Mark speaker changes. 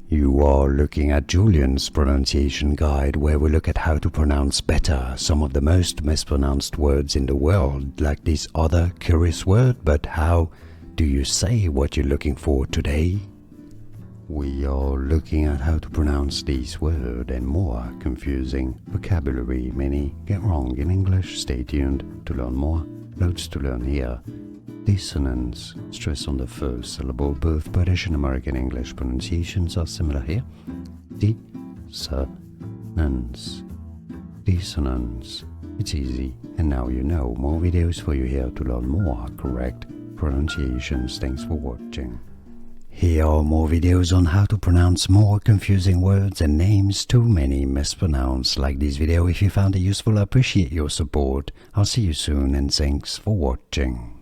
Speaker 1: You are looking at Julian's pronunciation guide, where we look at how to pronounce better some of the most mispronounced words in the world, like this other curious word. But how do you say what you're looking for today? We are looking at how to pronounce this word and more confusing vocabulary many get wrong in English. Stay tuned to learn more. Loads to learn here. Dissonance, stress on the first syllable. Both British and American English pronunciations are similar here. Dissonance. Dissonance. It's easy, and now you know. More videos for you here to learn more correct pronunciations. Thanks for watching. Here are more videos on how to pronounce more confusing words and names too many mispronounced. Like this video if you found it useful. I appreciate your support. I'll see you soon and thanks for watching.